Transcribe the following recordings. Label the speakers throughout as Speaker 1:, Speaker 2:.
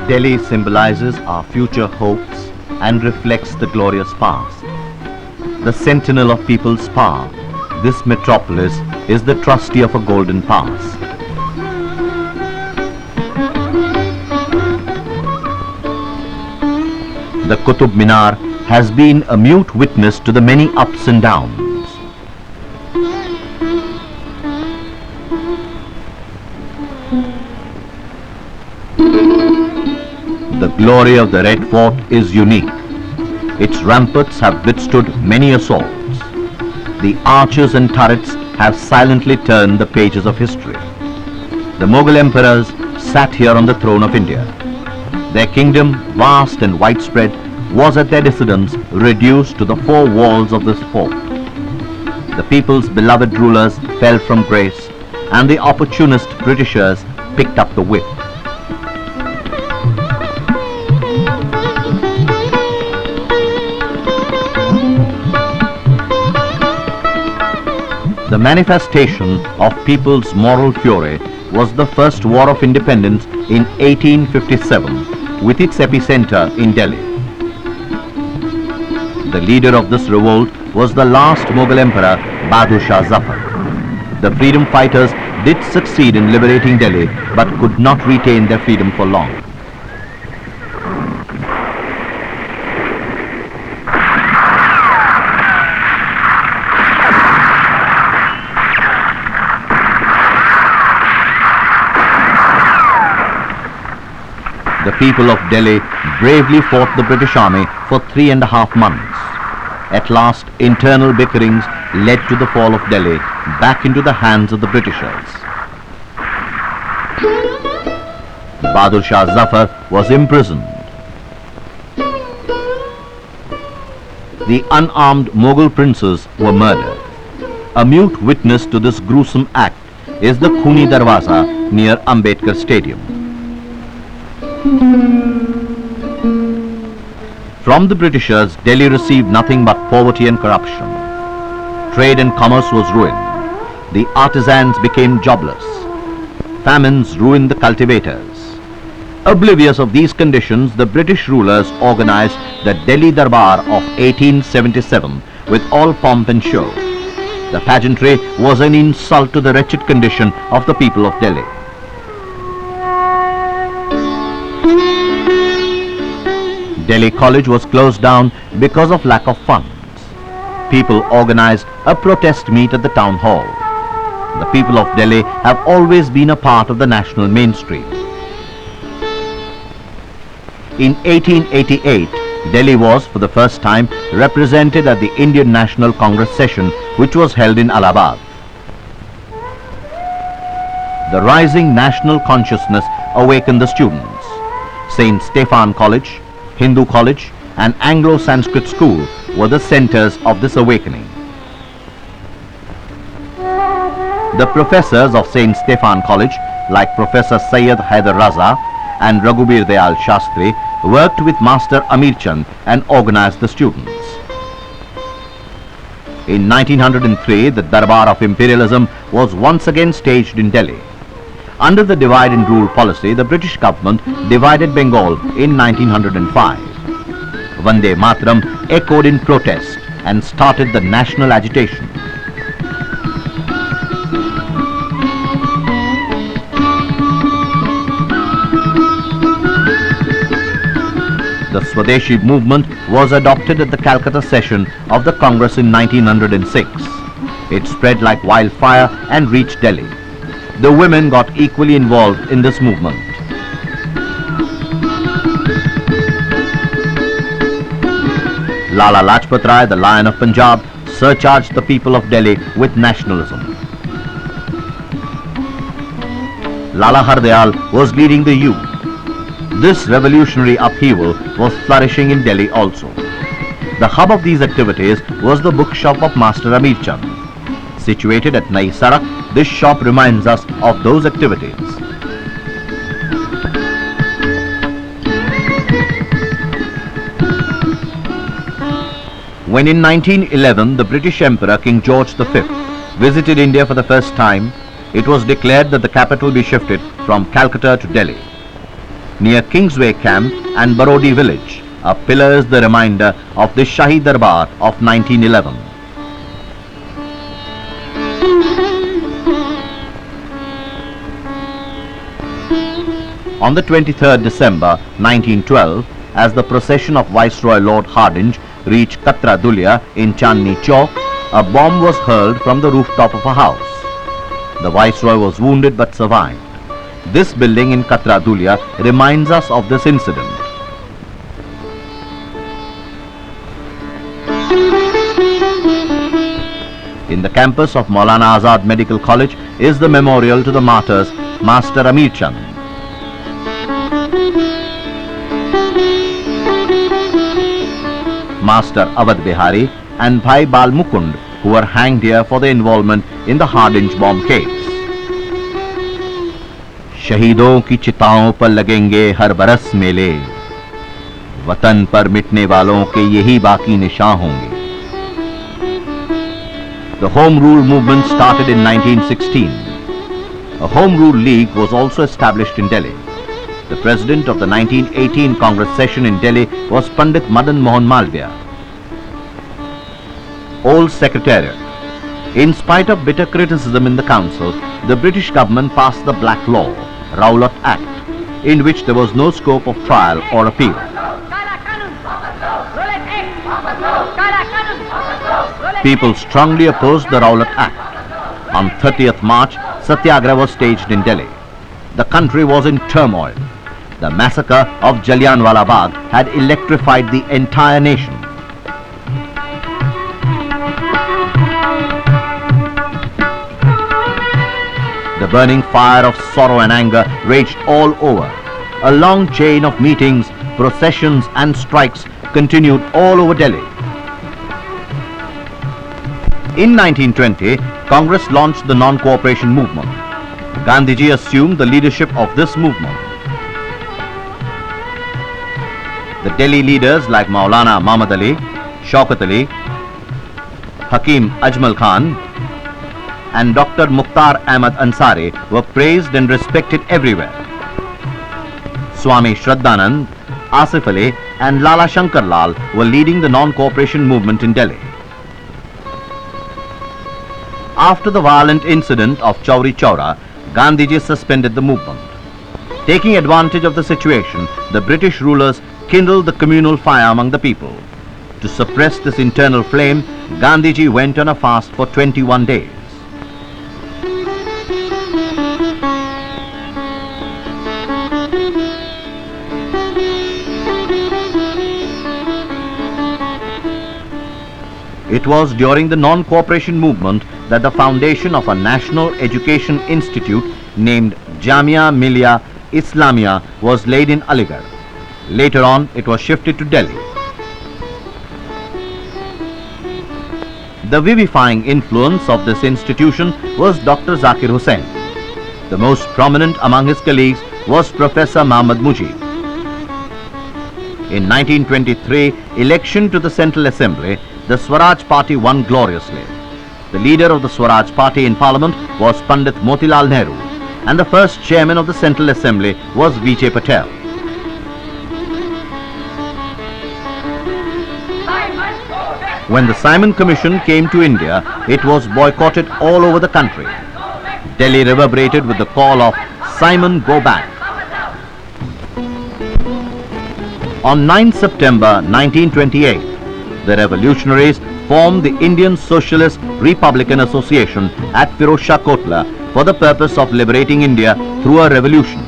Speaker 1: Delhi symbolizes our future hopes and reflects the glorious past. The sentinel of people's power, this metropolis is the trustee of a golden past. The Qutub Minar has been a mute witness to the many ups and downs. The glory of the Red Fort is unique. Its ramparts have withstood many assaults. The arches and turrets have silently turned the pages of history. The Mughal emperors sat here on the throne of India. Their kingdom, vast and widespread, was at their residence reduced to the four walls of this fort. The people's beloved rulers fell from grace, and the opportunist Britishers picked up the whip. The manifestation of people's moral fury was the first War of Independence in 1857, with its epicenter in Delhi. The leader of this revolt was the last Mughal emperor, Bahadur Shah Zafar. The freedom fighters did succeed in liberating Delhi, but could not retain their freedom for long. The people of Delhi bravely fought the British army for 3.5 months. At last, internal bickerings led to the fall of Delhi back into the hands of the Britishers. Bahadur Shah Zafar was imprisoned. The unarmed Mughal princes were murdered. A mute witness to this gruesome act is the Khuni Darwaza near Ambedkar Stadium. From the Britishers, Delhi received nothing but poverty and corruption. Trade and commerce was ruined. The artisans became jobless. Famines ruined the cultivators. Oblivious of these conditions, the British rulers organized the Delhi Darbar of 1877 with all pomp and show. The pageantry was an insult to the wretched condition of the people of Delhi. Delhi College was closed down because of lack of funds. People organized a protest meet at the town hall. The people of Delhi have always been a part of the national mainstream. In 1888, Delhi was for the first time represented at the Indian National Congress session, which was held in Allahabad. The rising national consciousness awakened the students. St. Stephen College, Hindu College and Anglo-Sanskrit School were the centers of this awakening. The professors of St. Stephen College, like Professor Sayyid Haider Raza and Raghubir Dayal Shastri, worked with Master Amir Chand and organized the students. In 1903, the Darbar of Imperialism was once again staged in Delhi. Under the divide and rule policy, the British government divided Bengal in 1905. Vande Mataram echoed in protest and started the national agitation. The Swadeshi movement was adopted at the Calcutta session of the Congress in 1906. It spread like wildfire and reached Delhi. The women got equally involved in this movement. Lala Lajpat Rai, the Lion of Punjab, surcharged the people of Delhi with nationalism. Lala Hardayal was leading the youth. This revolutionary upheaval was flourishing in Delhi also. The hub of these activities was the bookshop of Master Amir Chand. Situated at Nai Sarak, this shop reminds us of those activities. When in 1911 the British Emperor King George V visited India for the first time, it was declared that the capital be shifted from Calcutta to Delhi. near Kingsway Camp and Barodi village, a pillar is the reminder of the Shahi Darbar of 1911. On the 23rd December 1912, as the procession of Viceroy Lord Hardinge reached Katra Dulya in Chandni Chowk, a bomb was hurled from the rooftop of a house. The Viceroy was wounded but survived. This building in Katra Dulya reminds us of this incident. In the campus of Maulana Azad Medical College is the memorial to the martyrs Master Amir Chand. Master Awadh Bihari and Bhai Bal Mukund, who were hanged here for their involvement in the Hardinge bomb case. शहीदों की चिताओं पर लगेंगे हर बरस मेले, वतन पर मिटने वालों के यही बाकी निशान होंगे. The Home Rule movement started in 1916. A Home Rule League was also established in Delhi. The president of the 1918 Congress session in Delhi was Pandit Madan Mohan Malviya. Old Secretariat. In spite of bitter criticism in the council, the British government passed the Black Law, Rowlatt Act, in which there was no scope of trial or appeal. People strongly opposed the Rowlatt Act. On 30th March, Satyagraha was staged in Delhi. The country was in turmoil. The massacre of Jallianwala Bagh had electrified the entire nation. The burning fire of sorrow and anger raged all over. A long chain of meetings, processions and strikes continued all over Delhi. In 1920, Congress launched the non-cooperation movement. Gandhiji assumed the leadership of this movement. The Delhi leaders like Maulana Muhammad Ali, Shaukat Ali, Hakim Ajmal Khan and Dr. Mukhtar Ahmad Ansari were praised and respected everywhere. Swami Shraddhanand, Asif Ali and Lala Shankar Lal were leading the non-cooperation movement in Delhi. After the violent incident of Chauri Chaura, Gandhiji suspended the movement. Taking advantage of the situation, the British rulers kindled the communal fire among the people. To suppress this internal flame, Gandhiji went on a fast for 21 days. It was during the non-cooperation movement that the foundation of a national education institute named Jamia Millia Islamia was laid in Aligarh. Later on, it was shifted to Delhi. The vivifying influence of this institution was Dr. Zakir Hussain. The most prominent among his colleagues was Professor Muhammad Mujib. In 1923 election to the Central Assembly, the Swaraj Party won gloriously. The leader of the Swaraj Party in Parliament was Pandit Motilal Nehru, and the first chairman of the Central Assembly was Vijay Patel. When the Simon Commission came to India, it was boycotted all over the country. Delhi reverberated with the call of Simon, go back. On 9 September 1928, the revolutionaries formed the Indian Socialist Republican Association at Firozshah Kotla for the purpose of liberating India through a revolution.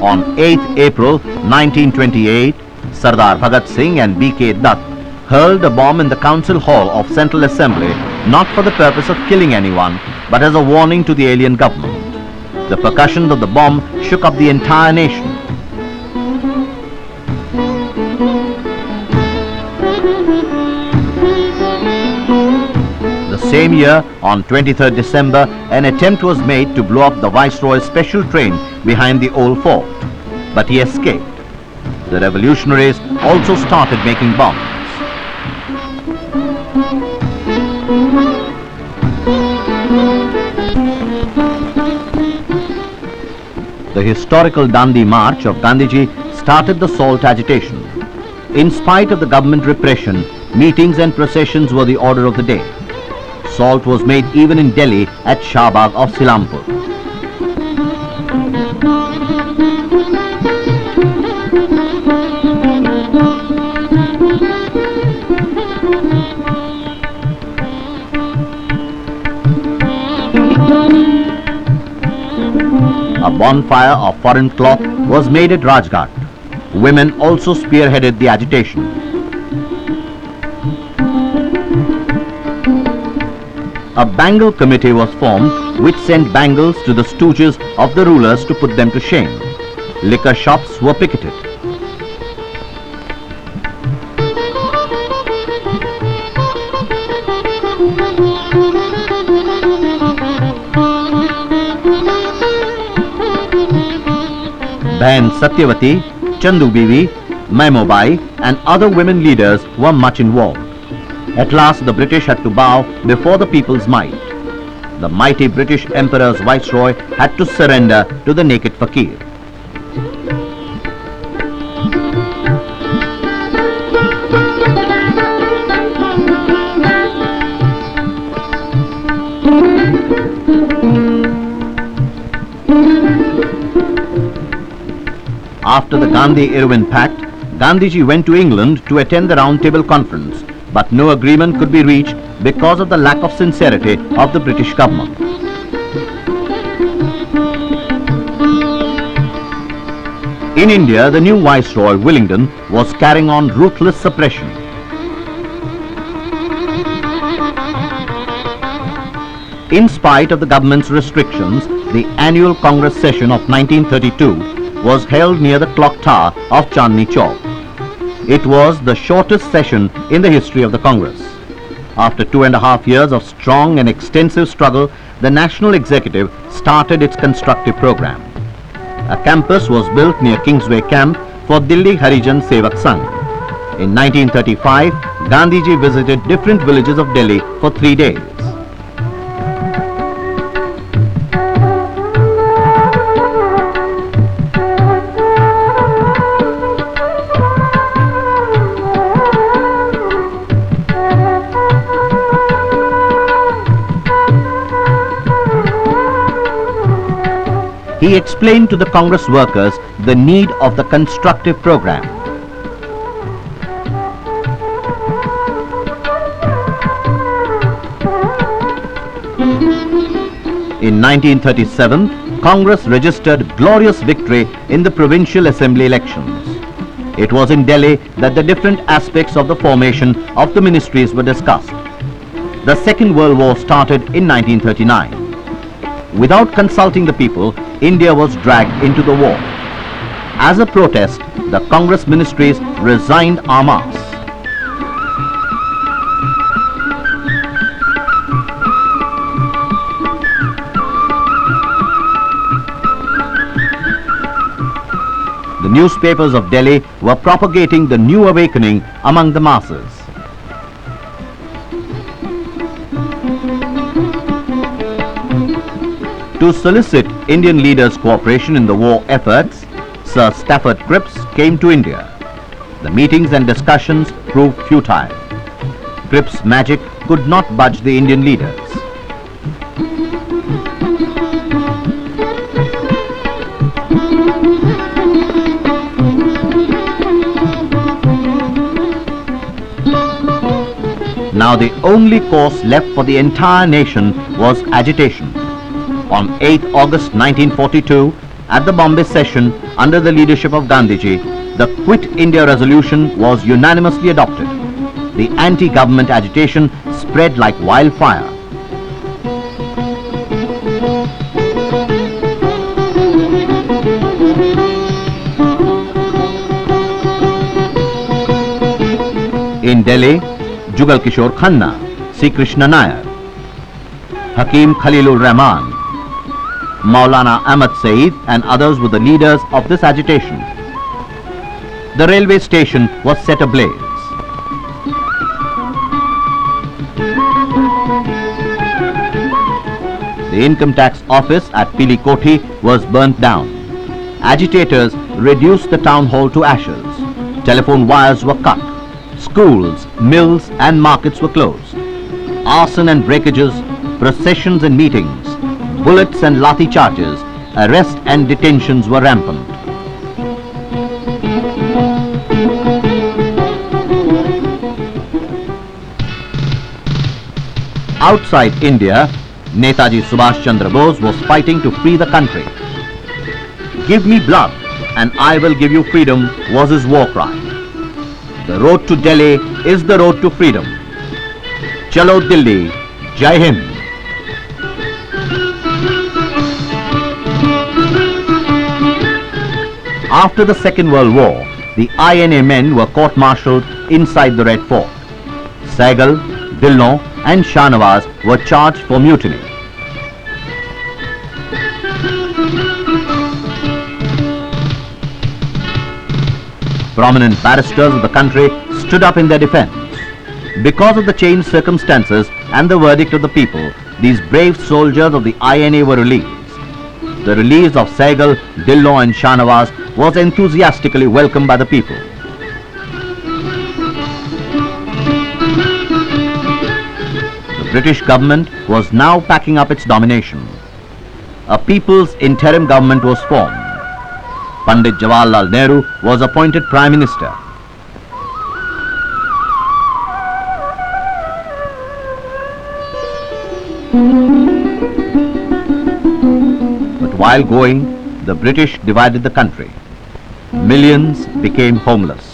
Speaker 1: On 8th April 1928, Sardar Bhagat Singh and B.K. Dutt hurled a bomb in the Council Hall of Central Assembly, not for the purpose of killing anyone, but as a warning to the alien government. The percussion of the bomb shook up the entire nation. The same year, on 23rd December, an attempt was made to blow up the Viceroy's special train behind the old fort, but he escaped. The revolutionaries also started making bombs. The historical Dandi March of Gandhiji started the salt agitation. In spite of the government repression, meetings and processions were the order of the day. Salt was made even in Delhi at Shahbag of Silampur. A bonfire of foreign cloth was made at Rajghat. Women also spearheaded the agitation. A Bangle committee was formed which sent bangles to the stooges of the rulers to put them to shame. Liquor shops were picketed. Bahan Satyavati, Chandu Bibi, Maimubai and other women leaders were much involved. At last the British had to bow before the people's might. The mighty British Emperor's Viceroy had to surrender to the naked fakir. After the Gandhi-Irwin Pact, Gandhiji went to England to attend the Round Table Conference, but no agreement could be reached because of the lack of sincerity of the British government. In India, the new Viceroy, Willingdon, was carrying on ruthless suppression. In spite of the government's restrictions, the annual Congress session of 1932 was held near the clock tower of Chandni Chowk. It was the shortest session in the history of the Congress. After 2.5 years of strong and extensive struggle, the National Executive started its constructive program. A campus was built near Kingsway Camp for Dilli Harijan Sevak Sangh. In 1935, Gandhiji visited different villages of Delhi for 3 days. He explained to the Congress workers the need of the constructive program. In 1937, Congress registered glorious victory in the provincial assembly elections. It was in Delhi that the different aspects of the formation of the ministries were discussed. The Second World War started in 1939. Without consulting the people, India was dragged into the war. As a protest, the Congress ministries resigned en masse. The newspapers of Delhi were propagating the new awakening among the masses. To solicit Indian leaders' cooperation in the war efforts, Sir Stafford Cripps came to India. The meetings and discussions proved futile. Cripps' magic could not budge the Indian leaders. Now the only course left for the entire nation was agitation. On 8th August 1942, at the Bombay session under the leadership of Gandhiji, the Quit India resolution was unanimously adopted. The anti-government agitation spread like wildfire. In Delhi, Jugal Kishore Khanna, C. Krishna Nair, Hakim Khalilur Rahman, Maulana Ahmad Saeed and others were the leaders of this agitation. The railway station was set ablaze. The income tax office at Pili Koti was burnt down. agitators reduced the town hall to ashes. Telephone wires were cut. Schools, mills and markets were closed. Arson and breakages, processions and meetings, bullets and lathi charges, arrests and detentions were rampant. Outside India, Netaji Subhash Chandra Bose was fighting to free the country. "Give me blood and I will give you freedom" was his war cry. The road to Delhi is the road to freedom. Chalo Delhi, Jai Hind. After the Second World War, the INA men were court-martialed inside the Red Fort. Sehgal, Dillon and Shahnawaz were charged for mutiny. Prominent barristers of the country stood up in their defense. Because of the changed circumstances and the verdict of the people, these brave soldiers of the INA were released. The release of Sehgal, Dillon and Shahnawaz was enthusiastically welcomed by the people. The British government was now packing up its domination. A people's interim government was formed. Pandit Jawaharlal Nehru was appointed Prime Minister. But while going, the British divided the country. Millions became homeless.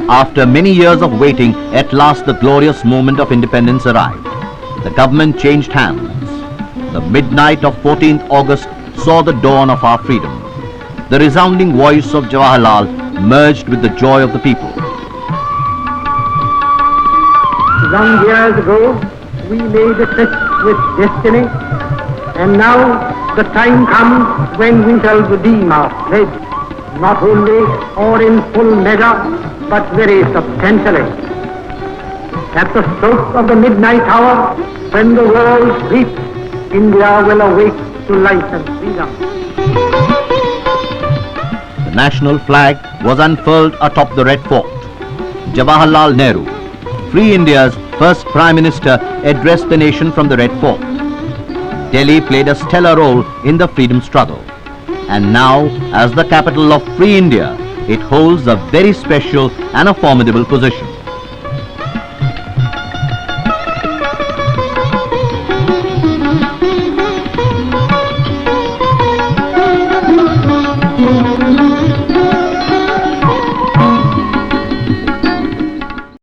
Speaker 1: After many years of waiting, at last the glorious moment of independence arrived. The government changed hands. The midnight of 14th August saw the dawn of our freedom. The resounding voice of Jawaharlal merged with the joy of the people.
Speaker 2: Long years ago, we made a tryst with destiny, and now the time comes when we shall redeem our pledge, not only or in full measure, but very substantially. At the stroke of the midnight hour, when the world sleeps, India will awake to life and freedom.
Speaker 1: The national flag was unfurled atop the Red Fort. Jawaharlal Nehru, Free India's first Prime Minister, addressed the nation from the Red Fort. Delhi played a stellar role in the freedom struggle. And now, as the capital of Free India, it holds a very special and a formidable position.